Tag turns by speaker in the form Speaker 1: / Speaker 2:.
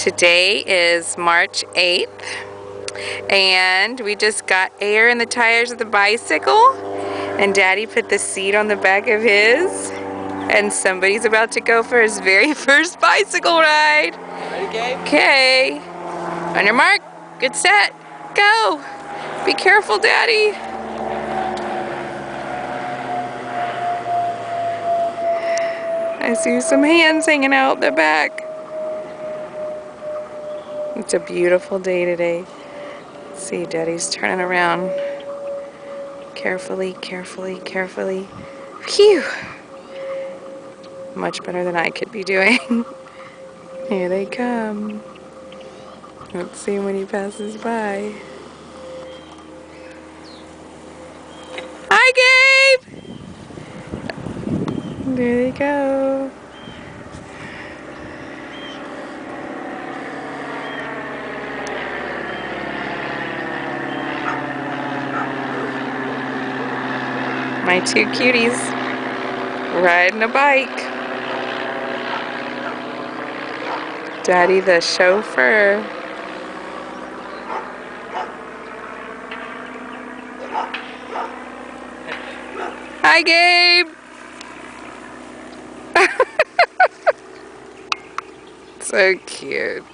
Speaker 1: Today is March 8th, and we just got air in the tires of the bicycle, and Daddy put the seat on the back of his, and somebody's about to go for his very first bicycle ride.
Speaker 2: Ready, Gabe?
Speaker 1: Okay. On your mark, get set, go. Be careful, Daddy. I see some hands hanging out the back. It's a beautiful day today. Let's see, Daddy's turning around. Carefully, carefully, carefully. Phew! Much better than I could be doing. Here they come. Let's see when he passes by. Hi, Gabe! There they go. My two cuties riding a bike. Daddy the chauffeur. Hi, Gabe! So cute.